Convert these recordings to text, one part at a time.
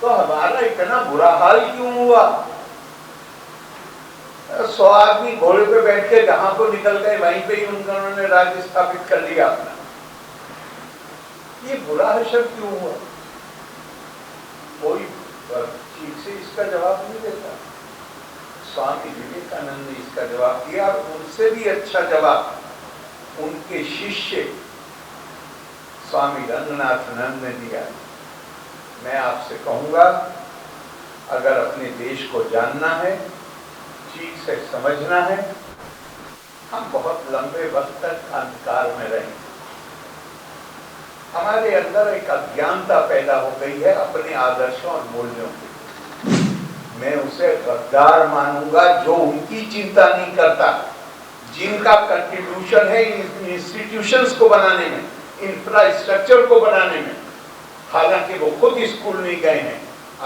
तो हमारा इतना बुरा हाल क्यों हुआ? 100 आदमी घोड़े पे बैठ के जहां को निकल गए वहीं पे ही उन्होंने राज्य स्थापित कर लिया अपना। ये बुरा हशर क्यों हुआ? कोई ठीक से इसका जवाब नहीं देता। स्वामी विवेकानंद ने इसका जवाब दिया, और उनसे भी अच्छा जवाब उनके शिष्य स्वामी रंगनाथानंद ने दिया। मैं आपसे कहूंगा, अगर अपने देश को जानना है, ठीक से समझना है, हम बहुत लंबे वक्त तक अंधकार में रहेंगे। हमारे अंदर एक अज्ञानता पैदा हो गई है अपने आदर्शों और मूल्यों की। मैं उसे गद्दार मानूंगा जो उनकी चिंता नहीं करता, जिनका कंट्रीब्यूशन है इंस्टीट्यूशंस को बनाने में, इंफ्रास्ट्रक्चर को बनाने में, हालांकि वो खुद स्कूल नहीं गए हैं।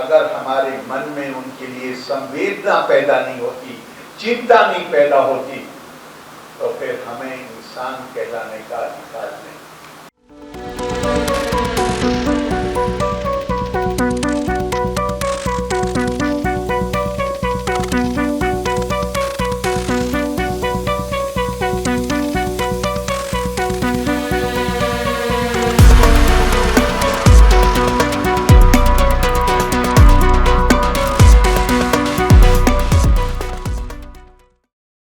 अगर हमारे मन में उनके लिए संवेदना पैदा नहीं होती, चिंता नहीं पैदा होती, तो फिर हमें इंसान कहलाने का अधिकार नहीं।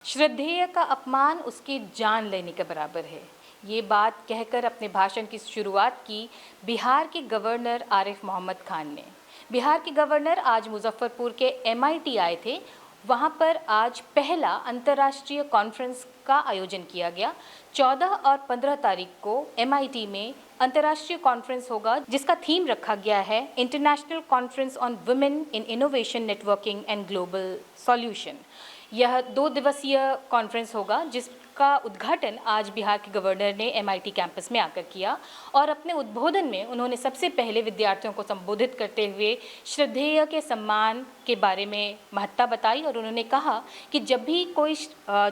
श्रद्धेय का अपमान उसकी जान लेने के बराबर है। ये बात कहकर अपने भाषण की शुरुआत की बिहार के गवर्नर आरिफ मोहम्मद खान ने। बिहार के गवर्नर आज मुजफ्फरपुर के MIT आए थे। वहाँ पर आज पहला अंतर्राष्ट्रीय कॉन्फ्रेंस का आयोजन किया गया। 14 और 15 तारीख को MIT में अंतर्राष्ट्रीय कॉन्फ्रेंस होगा, जिसका थीम रखा गया है international conference on women in innovation, networking and global solution. यह 2 दिवसीय कॉन्फ्रेंस होगा, जिसका उद्घाटन आज बिहार के गवर्नर ने MIT कैंपस में आकर किया। और अपने उद्बोधन में उन्होंने सबसे पहले विद्यार्थियों को संबोधित करते हुए श्रद्धेय के सम्मान के बारे में महत्ता बताई। और उन्होंने कहा कि जब भी कोई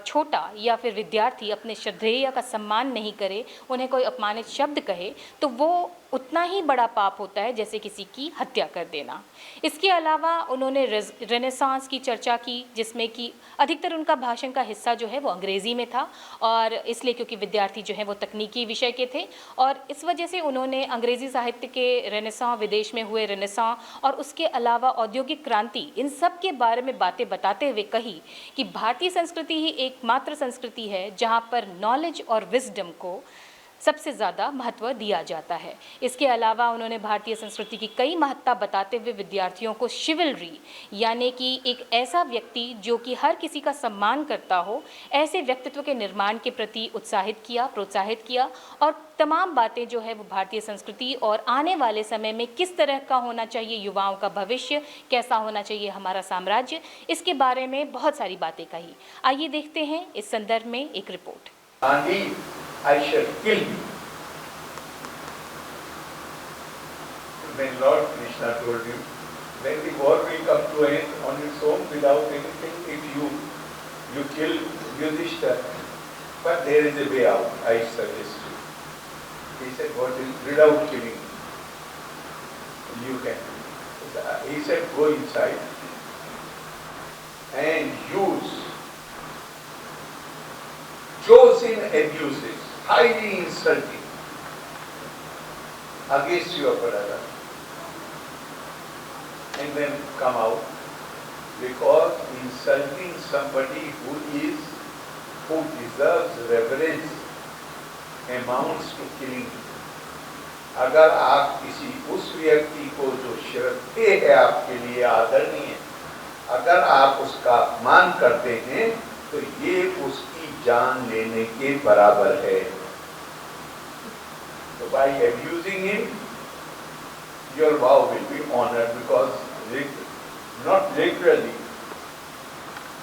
छोटा या फिर विद्यार्थी अपने श्रद्धेय का सम्मान नहीं करे, उन्हें कोई अपमानित शब्द कहे, तो वो उतना ही बड़ा पाप होता है जैसे किसी की हत्या कर देना। इसके अलावा उन्होंने रेनेसांस की चर्चा की, जिसमें कि अधिकतर उनका भाषण का हिस्सा जो है वो अंग्रेज़ी में था, और इसलिए क्योंकि विद्यार्थी जो हैं वो तकनीकी विषय के थे, और इस वजह से उन्होंने अंग्रेज़ी साहित्य के रेनेसां, विदेश में हुए रेनेसां और उसके अलावा औद्योगिक क्रांति, इन सब के बारे में बातें बताते हुए कही कि भारतीय संस्कृति ही एकमात्र संस्कृति है जहाँ पर नॉलेज और विजडम को सबसे ज़्यादा महत्व दिया जाता है। इसके अलावा उन्होंने भारतीय संस्कृति की कई महत्ता बताते हुए विद्यार्थियों को शिवलरी, यानी कि एक ऐसा व्यक्ति जो कि हर किसी का सम्मान करता हो, ऐसे व्यक्तित्व के निर्माण के प्रति उत्साहित किया, प्रोत्साहित किया। और तमाम बातें जो है वो भारतीय संस्कृति और आने वाले समय में किस तरह का होना चाहिए युवाओं का भविष्य, कैसा होना चाहिए हमारा साम्राज्य, इसके बारे में बहुत सारी बातें कही। आइए देखते हैं इस संदर्भ में एक report. I shall kill you. When Lord Krishna told him, when the war will come to an end on its own without anything, if you kill Yudhishthira, but there is a way out, I suggest you. He said, what is without killing? You can. He said, go inside and use chosen abuses, highly insulting against your brother, and then come out, because insulting somebody who deserves reverence amounts to killing. अगर आप किसी उस व्यक्ति को जो श्रद्धेय है, आपके लिए आदरणीय, अगर आप उसका अपमान करते हैं, तो ये उसकी जान लेने के बराबर है। So by abusing him, your vow will be honored, because not literally,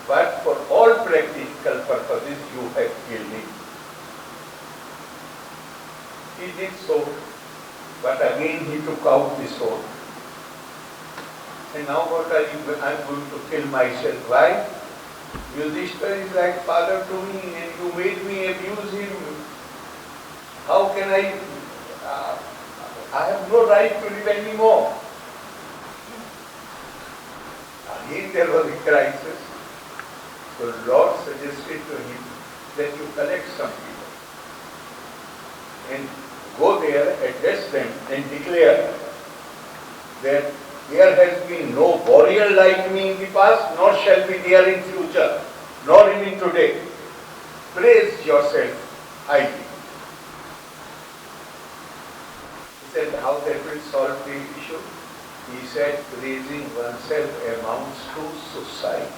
but for all practical purposes, you have killed him. He did so, but again he took out the sword. And now what are you? I am going to kill myself. Why? Yudhishthira is like father to me, and you made me abuse him. How can I have no right to live anymore. Again there was a crisis. So Lord suggested to him that you collect some people and go there, address them and declare that there has been no warrior like me in the past, nor shall be there in future, nor even today. Praise yourself highly. He said, how that will solve the issue? He said, praising oneself amounts to suicide.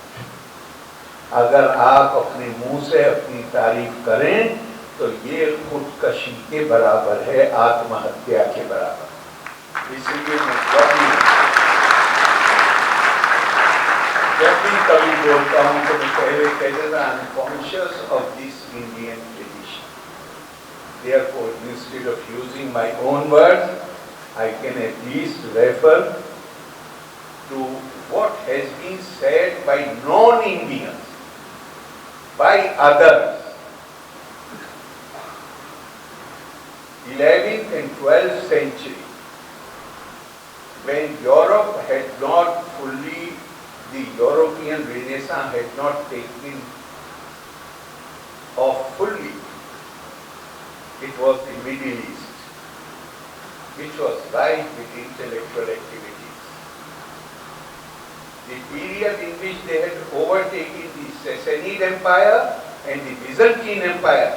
अगर आप अपने मुंह से अपनी तारीफ करें तो ये खुदकशी के बराबर है, आत्महत्या के बराबर। इसलिए मैं जब भी कभी बोलता हूं तो मैं पहले कह देता I am conscious of this Indian tradition. Therefore, instead of using my own words, I can at least refer to what has been said by non-Indians, by others. 11th and 12th century, when Europe had not fully, the European Renaissance had not taken off fully, it was the Middle East, which was rife with intellectual activities. The period in which they had overtaken the Sassanid Empire and the Byzantine Empire,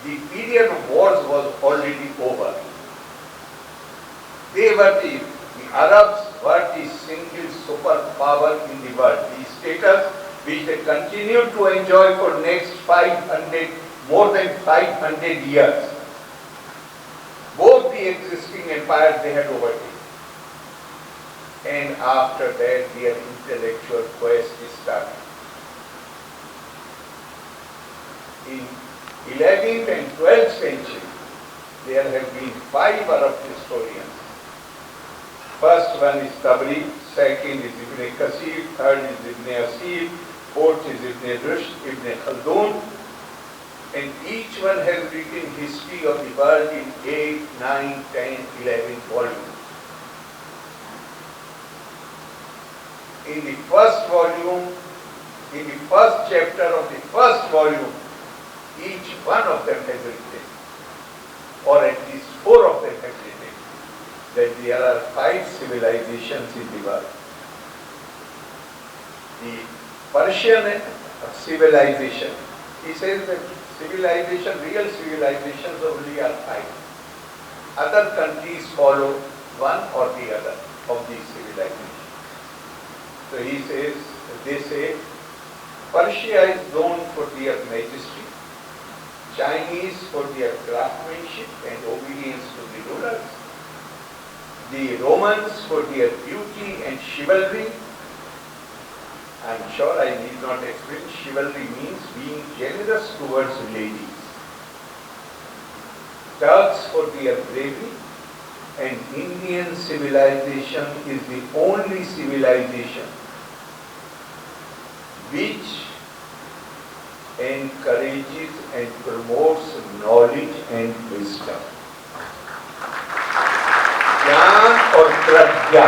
the period of wars was already over. The Arabs were the single superpower in the world. The status which they continued to enjoy for next more than 500 years. Both the existing empires they had overtaken. And after that their intellectual quest started. In 11th and 12th century, there have been 5 Arab historians. First one is Tabari, second is Ibn Kasir, third is Ibn Asir, fourth is Ibn Rushd, Ibn Khaldun, and each one has written history of the world in 8, 9, 10, 11 volumes. In the first volume, in the first chapter of the first volume, each one of them has written, or at least 4 of them have written, that there are 5 civilizations in the world. The Persian civilization, he says that civilization, real civilizations only are 5. Other countries follow one or the other of these civilizations. So he says, they say, Persia is known for their majesty, Chinese for their craftsmanship and obedience to the rulers, the Romans for their beauty and chivalry. I am sure I need not explain, chivalry means being generous towards ladies. Turks for their bravery, and Indian civilization is the only civilization which encourages and promotes knowledge and wisdom. Jnana or prajna.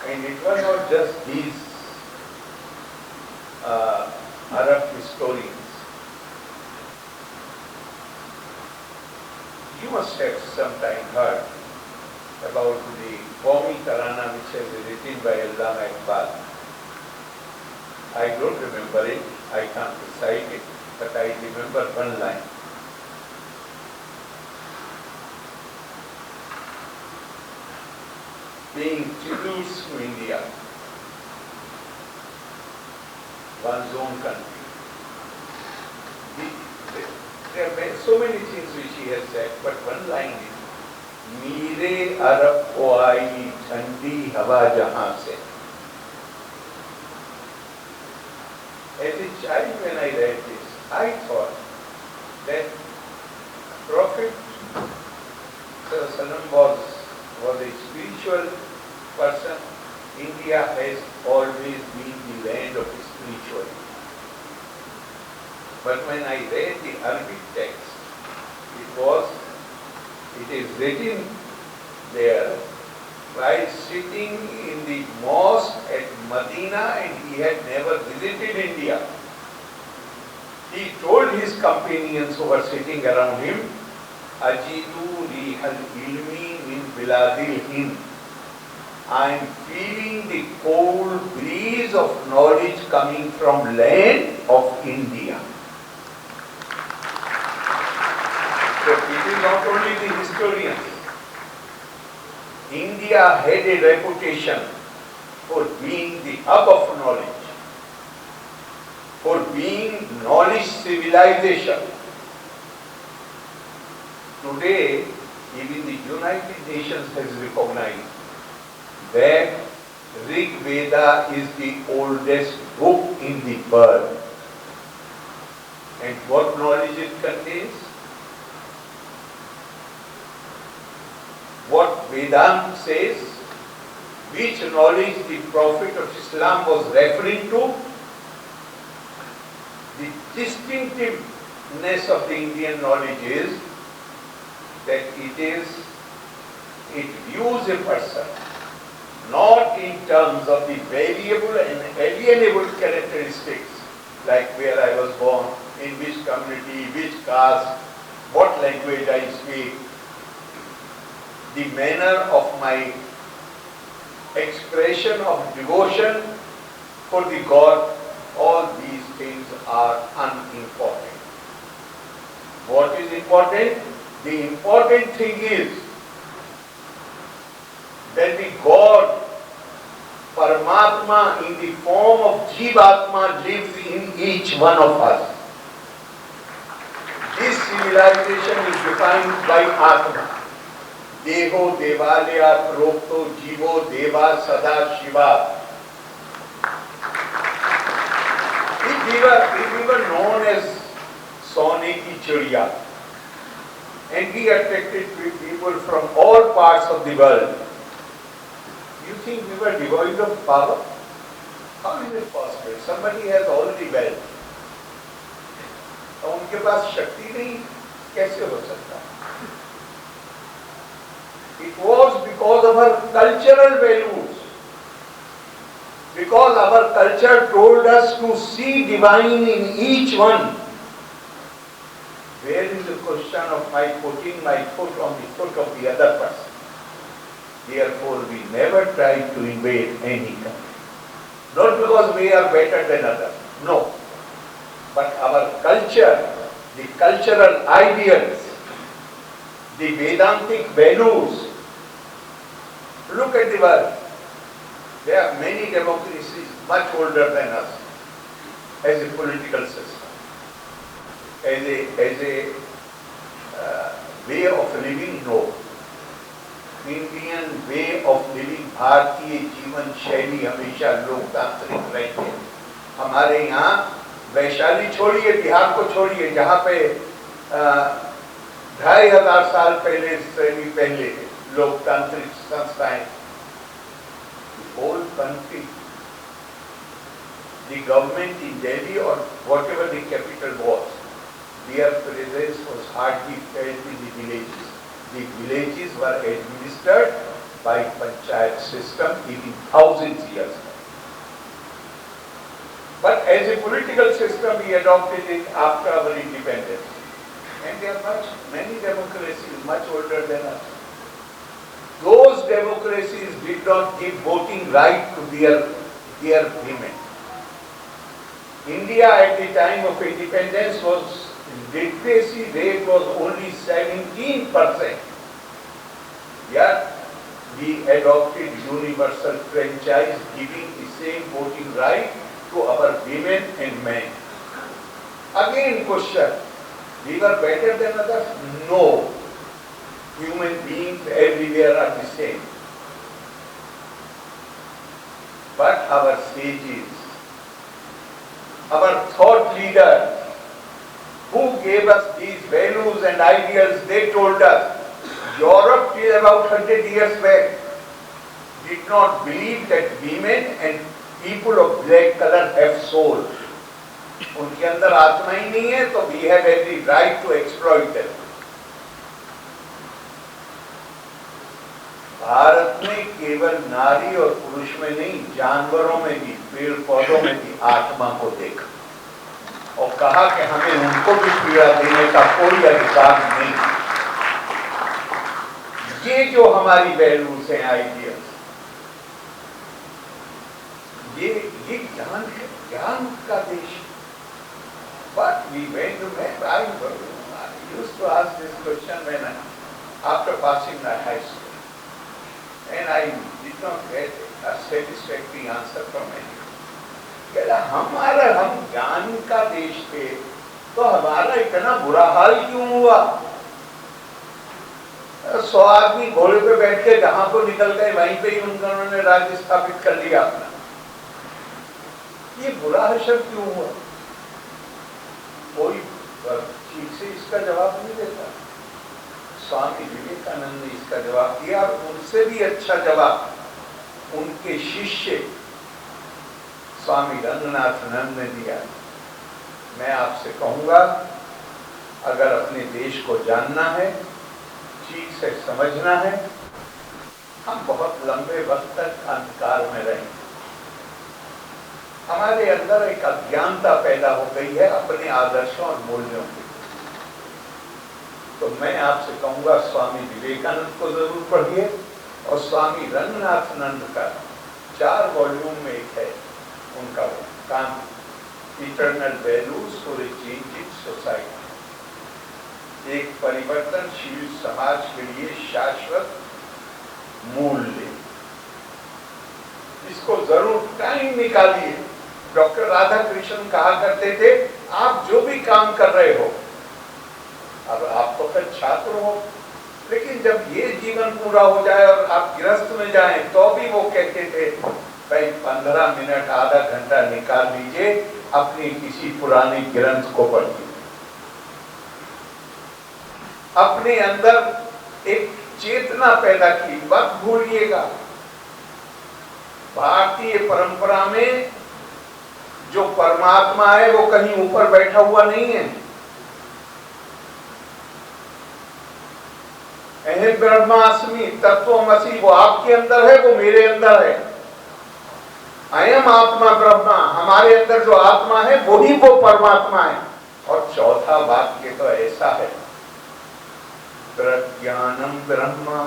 And it was not just these Arab historians. You must have sometime heard about the Qawmi Tarana which has been written by Allama Iqbal. I don't remember it, I can't recite it, but I remember one line. Being introduced to India, one's own country. There are so many things which he has said, but one line is, Meere Arab ko aayi thandi hawa jahan se. As a child when I read this, I thought that Prophet was a spiritual person. India has always been the land of spirituality. But when I read the Arabic text, it is written there while sitting in the mosque at Medina, and he had never visited India, he told his companions who were sitting around him, Ajidu rihal ilmi min biladil Hind. I am feeling the cold breeze of knowledge coming from land of India. So it is not only the historians. India had a reputation for being the hub of knowledge, for being knowledge civilization. Today, even the United Nations has recognized that Rig Veda is the oldest book in the world. And what knowledge it contains? What Vedanta says, which knowledge the Prophet of Islam was referring to, the distinctiveness of the Indian knowledge is that it views a person not in terms of the variable and alienable characteristics, like where I was born, in which community, which caste, what language I speak, the manner of my expression of devotion for the God. All these things are unimportant. What is important? The important thing is that the God, Paramatma, in the form of Jivatma, lives in each one of us. This civilization is defined by Atma. Deho Devalaya Prokto Jivo Deva Sada Shiva. If we were known as Sone ki Chiriya, and we attracted people from all parts of the world, you think we were devoid of power? How is it possible? Somebody has all the wealth. तो उनके पास शक्ति नहीं, कैसे हो सकता? It was because of our cultural values, because our culture told us to see divine in each one. Where is the question of my putting my foot on the foot of the other person? Therefore, we never try to invade any country. Not because we are better than others, no. But our culture, the cultural ideals, the Vedantic values. Look at the world. There are many democracies much older than us as a political system, as a way of living, no. Indian way of living, Bharatiya Jeevan शैली हमेशा लोकतांत्रिक रहती है. हमारे यहाँ वैशाली छोड़िए, बिहार को छोड़िए, जहाँ पे 2500 साल पहले लोकतांत्रिक संस्थाएं, whole country, the government in Delhi or whatever the capital was, their presence was hardly felt in the villages. The villages were administered by panchayat system even thousands of years ago. But as a political system, we adopted it after our independence. And there are many democracies much older than us. Those democracies did not give voting right to their women. India at the time of independence literacy rate was only 17%. Yet we adopted universal franchise, giving the same voting right to our women and men. Again question, we were better than others? No. Human beings everywhere are the same. But our sages, our thought leaders, who gave us these values and ideals, they told us, Europe till about 100 years back did not believe that women and people of black color have soul. उनके अंदर आत्मा ही नहीं है, तो we have every right to exploit them. Bharat में केवल नारी और पुरुष में नहीं, जानवरों में भी, पेड़ पौधों में भी आत्मा को देखा और कहा कि हमें उनको भी पीड़ा देने का कोई अधिकार नहीं। ये जो हमारी वैल्यूज हैं, आइडियल्स, ये ज्ञान है, ज्ञान का देश। But we went to I used to ask this question when after passing the high school, and I did not get a satisfactory answer from anyone. कहला हम ज्ञान का देश थे, तो हमारा इतना बुरा हाल क्यों हुआ? 100 आदमी घोड़े पे बैठ के जहां को निकल गए, वहीं पे ही उन्होंने राज्य स्थापित कर लिया अपना। ये बुरा हशर क्यों हुआ? कोई ठीक से इसका जवाब नहीं देता। स्वामी विवेकानंद ने इसका जवाब दिया, और उनसे भी अच्छा जवाब उनके शिष्य स्वामी रंगनाथानंद ने दिया। मैं आपसे कहूंगा, अगर अपने देश को जानना है, ठीक से समझना है, हम बहुत लंबे वक्त तक अंधकार में रहेंगे। हमारे अंदर एक अज्ञानता पैदा हो गई है अपने आदर्शों और मूल्यों की। तो मैं आपसे कहूंगा, स्वामी विवेकानंद को जरूर पढ़िए, और स्वामी रंगनाथानंद का 4 वॉल्यूम में एक है उनका काम, eternal values for a changing society, एक परिवर्तनशील समाज के लिए शाश्वत मूल्य। इसको जरूर टाइम निकालिए। डॉक्टर राधा कृष्ण कहा करते थे, आप जो भी काम कर रहे हो, अब आप तो फिर छात्र हो, लेकिन जब ये जीवन पूरा हो जाए और आप गृहस्थ में जाएं, तो भी वो कहते थे, भाई 15 मिनट आधा घंटा निकाल लीजिए, अपनी किसी पुरानी ग्रंथ को पढ़िए, अपने अंदर एक चेतना पैदा की। मत भूलिएगा, भारतीय परंपरा में जो परमात्मा है वो कहीं ऊपर बैठा हुआ नहीं है। अहम ब्रह्मास्मि तत्वमसि, वो आपके अंदर है, वो मेरे अंदर है। अयम आत्मा ब्रह्मा, हमारे अंदर जो आत्मा है वही वो परमात्मा है। और चौथा वाक्य तो ऐसा है, प्रज्ञानम ब्रह्मा,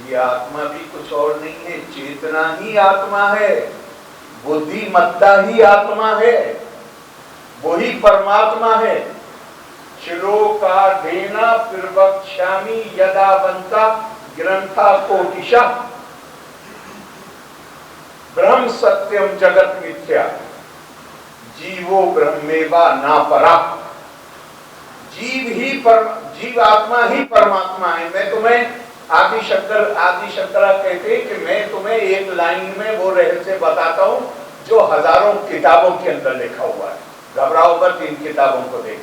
ये आत्मा भी कुछ और नहीं है, चेतना ही आत्मा है, बुद्धिमत्ता ही आत्मा है, वही परमात्मा है। श्लोकार्धेन प्रवक्ष्यामि यदावन्ता ग्रंथा कोटिशा, ब्रह्म सत्यम जगत मिथ्या, जीवो ब्रह्मेवा ना परा। जीव आत्मा ही परमात्मा है। मैं तुम्हें आदि शंकरा कहते हैं कि मैं तुम्हें एक लाइन में वो रहस्य बताता हूं जो हजारों किताबों के अंदर लिखा हुआ है। घबराओ मत, इन किताबों को देख।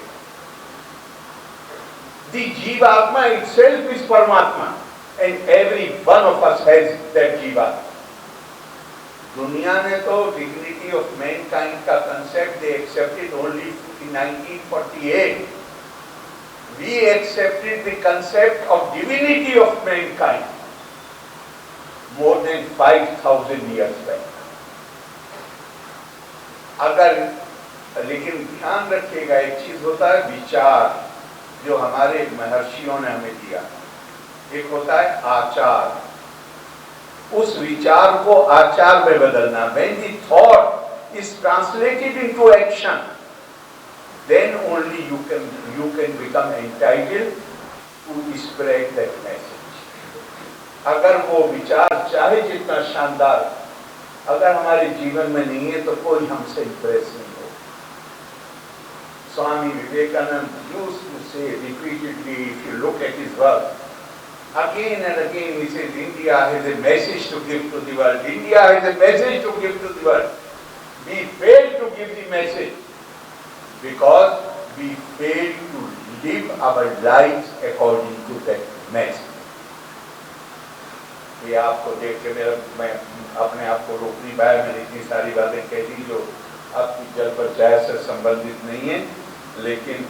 दी जीवात्मा itself is परमात्मा, and every one of us has that जीवात्मा। दुनिया ने तो डिग्निटी ऑफ मैनकाइंड का concept they accepted only in 1948। We accepted the concept of divinity of mankind more than 5,000 years back। लेकिन ध्यान रखिएगा, एक चीज होता है विचार, जो हमारे महर्षियों ने हमें दिया, एक होता है आचार। उस विचार को आचार में बदलना। When the thought is translated into action, then only you can become entitled to spread that message। अगर वो विचार चाहे जितना शानदार, अगर हमारे जीवन में नहीं है तो कोई हमसे इंप्रेस नहीं हो। Swami Vivekananda used to say repeatedly, if you look at his work, again and again he says, India has a message to give to the world. India has a message to give to the world. We fail to give the message because we fail to live our lives according to that message। ये आपको देख के मैं अपने आप को रोक नहीं पाया। मैंने इतनी सारी बातें कह दी जो आपकी जल पंचायत से संबंधित नहीं है, लेकिन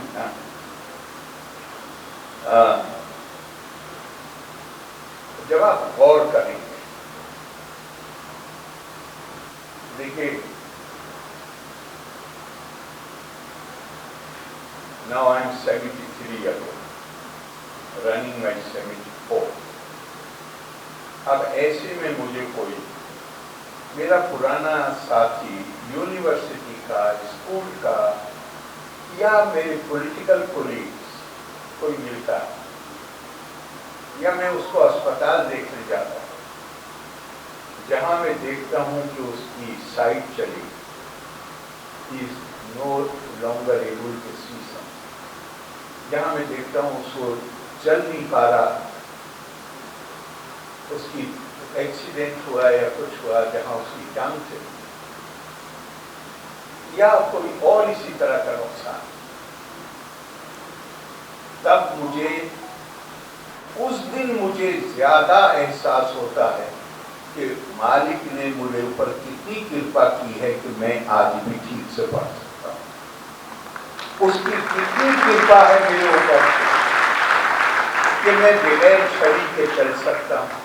जब आप गौर करेंगे, देखिए, now I am 73 years old, running my 74। अब ऐसे में मुझे कोई मेरा पुराना साथी यूनिवर्सिटी का, स्कूल का, या मेरे पॉलिटिकल कोलीग्स कोई मिलता है, या मैं उसको अस्पताल देखने जाता हूँ, जहां मैं देखता हूं कि उसकी साइट चली, is no longer able to see something, जहां मैं देखता हूं उसको चल नहीं पा रहा, उसकी एक्सीडेंट हुआ या कुछ हुआ जहां उसकी टांग चली, या कोई और इसी तरह का नुकसान, तब मुझे उस दिन मुझे ज्यादा एहसास होता है कि मालिक ने मुझे ऊपर कितनी कृपा की है कि मैं आज भी ठीक से पढ़ सकता हूँ। उसकी कितनी कृपा है मेरे ऊपर कि मैं बगैर छड़ी के चल सकता हूँ।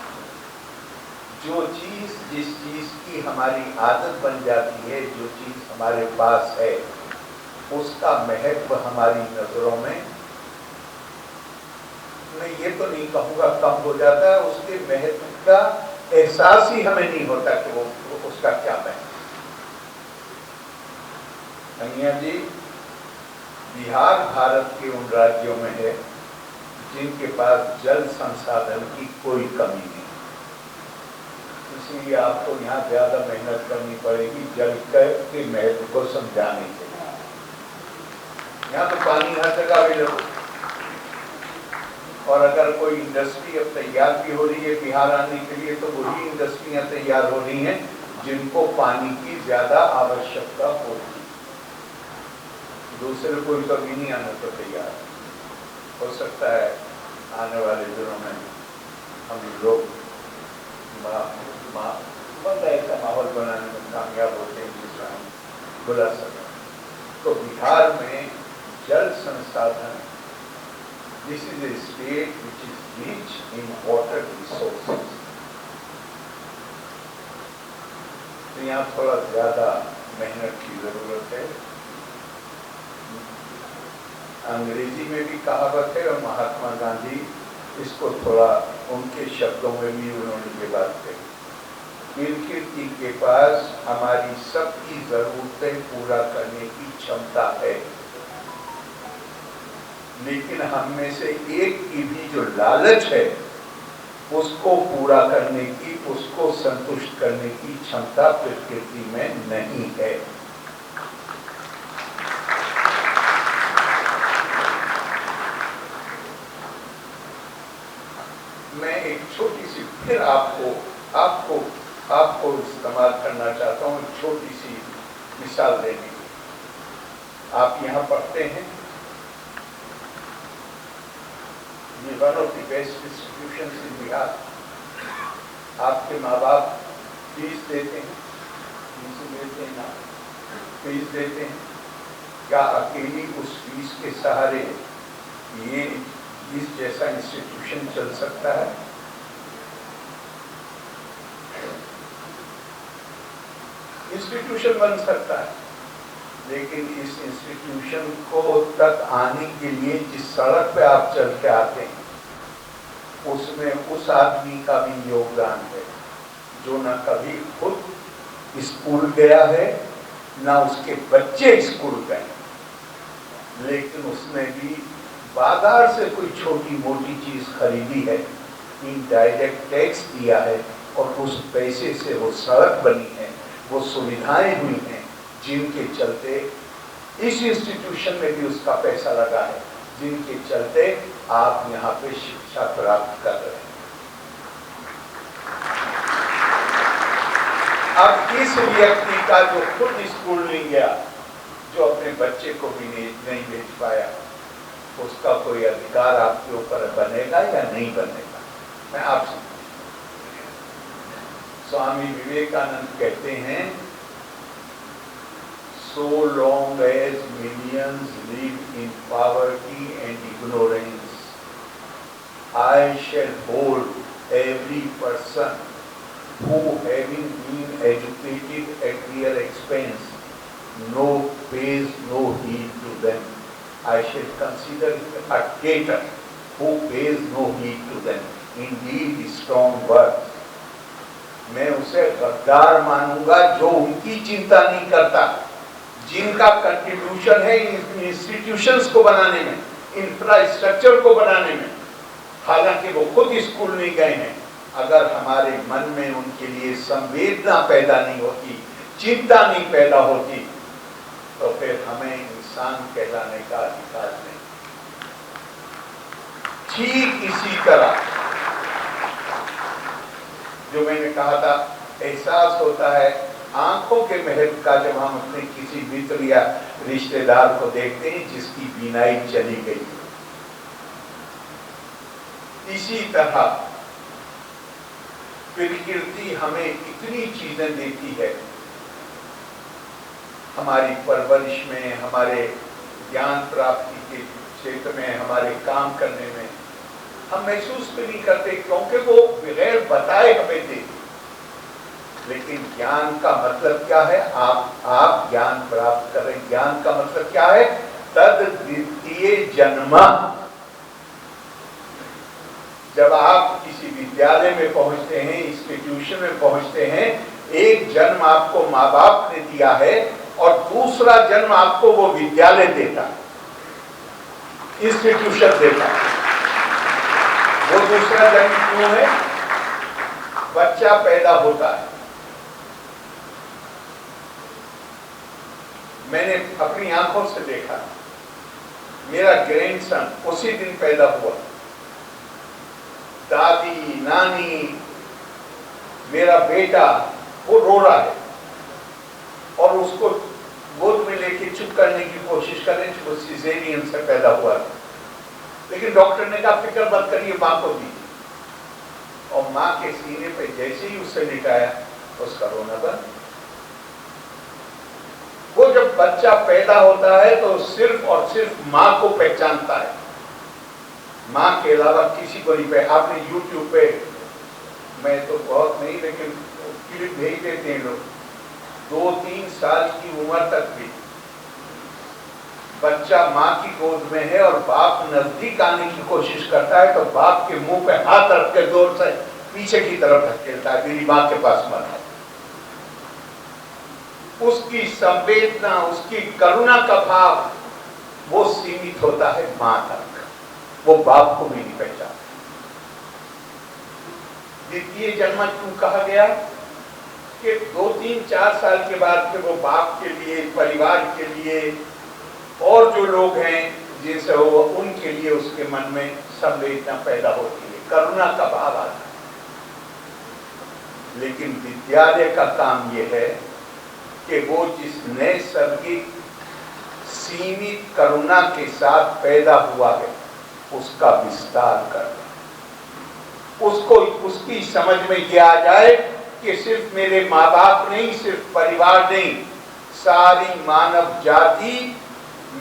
जो चीज, जिस चीज की हमारी आदत बन जाती है, जो चीज हमारे पास है, उसका महत्व हमारी नजरों में, मैं ये तो नहीं कहूंगा कम हो जाता है, उसके महत्व का एहसास ही हमें नहीं होता कि वो उसका क्या महत्व। कन्हैया जी, बिहार भारत के उन राज्यों में है जिनके पास जल संसाधन की कोई कमी नहीं, इसलिए आपको यहाँ ज्यादा मेहनत करनी पड़ेगी जल के महत्व को समझाने के लिए। यहाँ तो पानी हर जगह अवेलेबल, और अगर कोई इंडस्ट्री अब तैयार भी हो रही है बिहार आने के लिए, तो वही इंडस्ट्रियां तैयार हो रही हैं जिनको पानी की ज्यादा आवश्यकता होती है। दूसरे कोई कभी नहीं आने को तैयार। हो सकता है आने वाले दिनों में हम लोग ऐसा माहौल बनाने में कामयाब होते हैं जिसमें हम बुला सकें। तो बिहार में जल संसाधन, this is a state which is rich in water resources. तो यहाँ थोड़ा ज्यादा मेहनत की जरूरत है। अंग्रेजी में भी कहावत है और महात्मा गांधी इसको थोड़ा उनके शब्दों में भी उन्होंने ये बात कही, प्रकृति के पास हमारी सबकी जरूरतें पूरा करने की क्षमता है, लेकिन हम में से एक की भी जो लालच है उसको पूरा करने की, उसको संतुष्ट करने की क्षमता प्रकृति में नहीं है। मैं एक छोटी सी फिर आपको इस्तेमाल करना चाहता हूँ, एक छोटी सी मिसाल देने की। आप यहाँ पढ़ते हैं, one of the best institutions इन बिहार। आपके माँ बाप फीस देते हैं, फीस देते हैं, क्या अकेली उस फीस के सहारे ये इस जैसा इंस्टीट्यूशन चल सकता है? इंस्टीट्यूशन बन सकता है, लेकिन इस इंस्टीट्यूशन को तक आने के लिए जिस सड़क पे आप चल के आते हैं, उसमें उस आदमी का भी योगदान है जो ना कभी खुद स्कूल गया है, ना उसके बच्चे स्कूल गए, लेकिन उसने भी बाजार से कोई छोटी मोटी चीज खरीदी है, इनडायरेक्ट टैक्स दिया है, और उस पैसे से वो सड़क बनी है, वो सुविधाएं हुई हैं, जिनके चलते इस इंस्टीट्यूशन में भी उसका पैसा लगा है, जिनके चलते आप यहाँ पे शिक्षा प्राप्त कर रहे हैं। अब इस व्यक्ति का जो खुद स्कूल नहीं गया, जो अपने बच्चे को भी नहीं भेज पाया, उसका कोई अधिकार आपके ऊपर बनेगा या नहीं बनेगा? मैं आपसे, स्वामी विवेकानंद कहते हैं, so long as millions live in poverty and ignorance, I shall hold every person who having been educated at their expense pays no heed to them. I shall consider a traitor who pays no heed to them. Indeed, strong words. मैं उसे गद्दार मानूंगा जो उनकी चिंता नहीं करता, जिनका कंट्रीब्यूशन है इंस्टीट्यूशंस को बनाने में, इंफ्रास्ट्रक्चर को बनाने में, हालांकि वो खुद स्कूल नहीं गए हैं। अगर हमारे मन में उनके लिए संवेदना पैदा नहीं होती, चिंता नहीं पैदा होती, तो फिर हमें इंसान कहलाने का अधिकार नहीं। ठीक इसी तरह जो मैंने कहा था, एहसास होता है आंखों के महत्व का जब हम अपने किसी मित्र या रिश्तेदार को देखते हैं जिसकी बीनाई चली गई। इसी तरह प्रकृति हमें इतनी चीजें देती है, हमारी परवरिश में, हमारे ज्ञान प्राप्ति के क्षेत्र में, हमारे काम करने में हम महसूस भी नहीं करते क्योंकि वो बगैर बताए हमें देती। लेकिन ज्ञान का मतलब क्या है? आप ज्ञान प्राप्त करें। ज्ञान का मतलब क्या है? तद द्वितीय जन्म। जब आप किसी विद्यालय में पहुंचते हैं, इंस्टीट्यूशन में पहुंचते हैं, एक जन्म आपको माँ बाप ने दिया है और दूसरा जन्म आपको वो विद्यालय देता, इंस्टीट्यूशन देता। वो दूसरा जन्म क्यों है? बच्चा पैदा होता है। मैंने अपनी आंखों से देखा, मेरा ग्रैंडसन उसी दिन पैदा हुआ। दादी, नानी, मेरा बेटा वो रो रहा है और उसको गोद में लेके चुप करने की कोशिश करें, वो सिजेरियन से पैदा हुआ। लेकिन डॉक्टर ने कहा फिक्र मत करिए, माँ को दी। और माँ के सीने पे जैसे ही उसे लिटाया, उसका रोना बंद। वो जब बच्चा पैदा होता है तो सिर्फ और सिर्फ माँ को पहचानता है, माँ के अलावा किसी को नहीं पहचानता। आपने YouTube पे, मैं तो बहुत नहीं लेकिन क्लिप भेज देते हैं लोग, 2-3 साल की उम्र तक भी बच्चा माँ की गोद में है और बाप नजदीक आने की कोशिश करता है तो बाप के मुंह पे हाथ रख के जोर से पीछे की तरफ धकेलता है, मेरी माँ के पास मत है। उसकी संवेदना, उसकी करुणा का भाव वो सीमित होता है माँ तक, वो बाप को भी नहीं पहचानता। द्वितीय जन्म क्यों कहा गया? कि 2-3-4 साल के बाद फिर वो बाप के लिए, परिवार के लिए और जो लोग हैं जिनसे वो, उनके लिए उसके मन में संवेदना पैदा होती है, करुणा का भाव आता है। लेकिन विद्यालय का काम यह है कि वो जिस नैसर्गिक सीमित करुणा के साथ पैदा हुआ है उसका विस्तार कर दे। उसको उसकी समझ में यह आ जाए कि सिर्फ मेरे माँ बाप नहीं, सिर्फ परिवार नहीं, सारी मानव जाति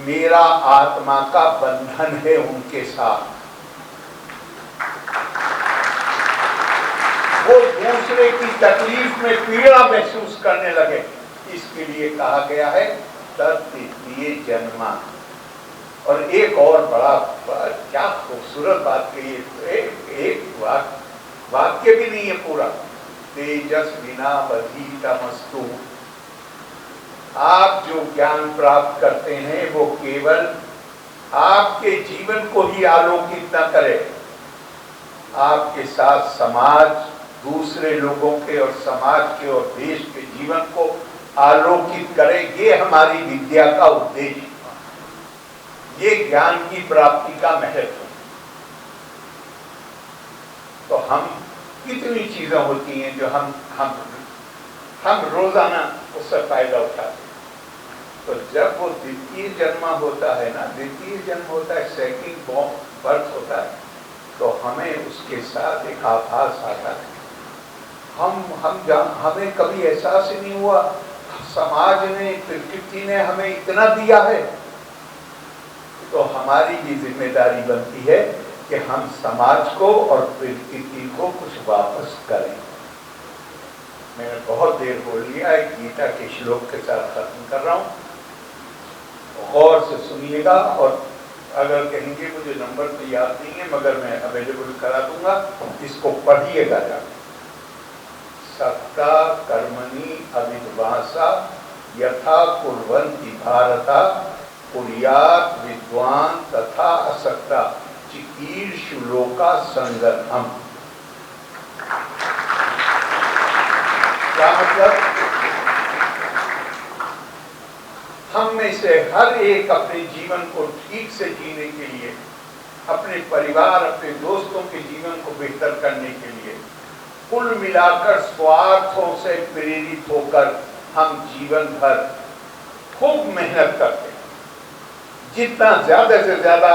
मेरा आत्मा का बंधन है उनके साथ। वो दूसरे की तकलीफ में पीड़ा महसूस करने लगे, इसके लिए कहा गया है तद्वितीय जन्मा। और एक और बड़ा क्या खूबसूरत बात कही है, एक वाक्य भी नहीं है पूरा, तेजस बिना बधीतमस्तु। आप जो ज्ञान प्राप्त करते हैं वो केवल आपके जीवन को ही आलोकित न करे, आपके साथ समाज, दूसरे लोगों के और समाज के और देश के जीवन को आलोकित करे। ये हमारी विद्या का उद्देश्य, ये ज्ञान की प्राप्ति का महत्व। तो हम कितनी चीजें होती हैं जो हम रोजाना उससे फायदा उठाते हैं। तो जब वो द्वितीय जन्म होता है ना, द्वितीय जन्म होता है, सेकंड बर्थ होता है, तो हमें उसके साथ एक आभास आता है। हमें कभी एहसास ही नहीं हुआ समाज ने, प्रकृति ने हमें इतना दिया है। तो हमारी भी जिम्मेदारी बनती है कि हम समाज को और प्रकृति को कुछ वापस करें। मैंने बहुत देर बोल लिया, एक गीता के श्लोक के साथ खत्म कर रहा हूं, गौर से सुनिएगा। और अगर कहेंगे मुझे नंबर तो याद नहीं है मगर मैं अवेलेबल करा दूंगा, इसको पढ़िएगा जाकर। सक्ता कर्मणि अविद्वांसा यथा कुर्वन्ति भारता कुर्यात् विद्वान तथा असक्ता चिकीर्षु लोका संगतम। क्या मतलब? हम में से हर एक अपने जीवन को ठीक से जीने के लिए, अपने परिवार, अपने दोस्तों के जीवन को बेहतर करने के लिए, कुल मिलाकर स्वार्थों से प्रेरित होकर हम जीवन भर खूब मेहनत करते हैं। जितना ज्यादा से ज्यादा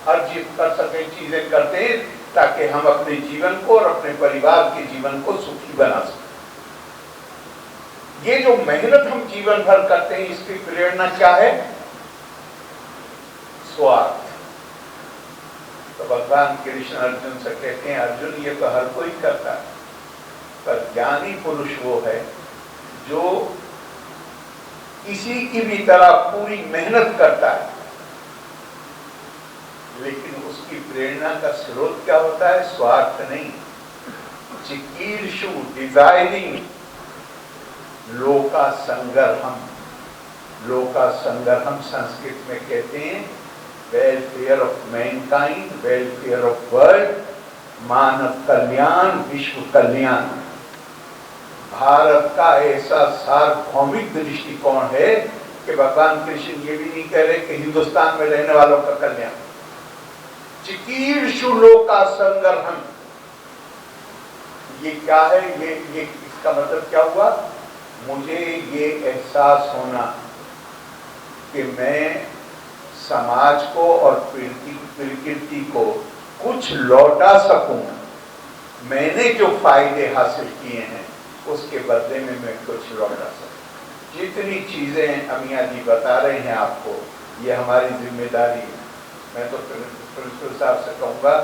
अर्जित कर सके चीजें करते हैं ताकि हम अपने जीवन को और अपने परिवार के जीवन को सुखी बना सकें। ये जो मेहनत हम जीवन भर करते हैं, इसकी प्रेरणा क्या है? स्वार्थ। तो भगवान कृष्ण अर्जुन से कहते हैं, अर्जुन ये तो हर कोई करता है, पर ज्ञानी पुरुष वो है जो किसी की भी तरह पूरी मेहनत करता है, लेकिन उसकी प्रेरणा का स्रोत क्या होता है? स्वार्थ नहीं। चिकीर्षु, डिजायरिंग, लोका संग्रहम। लोका संग्रहम संस्कृत में कहते हैं welfare of mankind, welfare of world, मानव कल्याण, विश्व कल्याण। भारत का ऐसा सार्वभौमिक दृष्टिकोण है कि भगवान कृष्ण ये भी नहीं कह रहे कि हिंदुस्तान में रहने वालों का कल्याण। चिकीर्षु लोका संग्रहम, ये क्या है? ये इसका मतलब क्या हुआ? मुझे ये एहसास होना कि मैं समाज को और प्रकृति को कुछ लौटा सकूं। मैंने जो फायदे हासिल किए हैं उसके बदले में मैं कुछ लौटा सकूं। जितनी चीजें अमिया जी बता रहे हैं आपको, ये हमारी जिम्मेदारी है। मैं तो प्रिंसिपल साहब से कहूँगा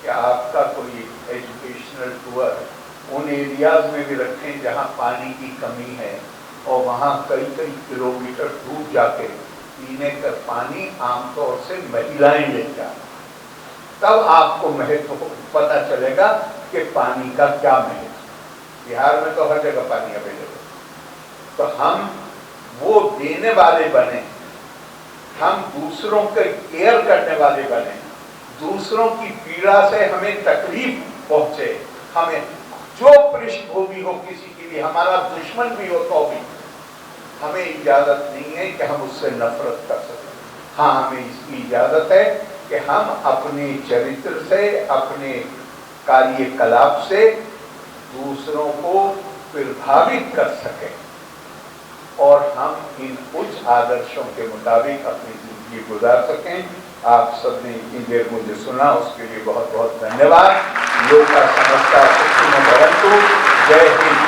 कि आपका कोई एजुकेशनल टूर उन एरियाज में भी रखें जहाँ पानी की कमी है, और वहाँ कई कई किलोमीटर दूर जाके पीने का पानी आमतौर से महिलाएं ले जाती, तब आपको महत्व पता चलेगा कि पानी का क्या महत्व। बिहार में तो हर जगह पानी अवेलेबल। तो हम वो देने वाले बने, हम दूसरों के केयर करने वाले बने, दूसरों की पीड़ा से हमें तकलीफ पहुंचे, हमें जो पृष्ठभूमि हो किसी के लिए, हमारा दुश्मन भी हो तो भी हमें इजाजत नहीं है कि हम उससे नफरत कर सकें। हाँ, हमें इसकी इजाजत है कि हम अपने चरित्र से, अपने कार्यकलाप से दूसरों को प्रभावित कर सकें और हम इन उच्च आदर्शों के मुताबिक अपनी जिंदगी गुजार सकें। आप सबने इतनी देर मुझे सुना, उसके लिए बहुत बहुत धन्यवाद। लोका समस्ता सुखिनो भवन्तु। जय हिंद।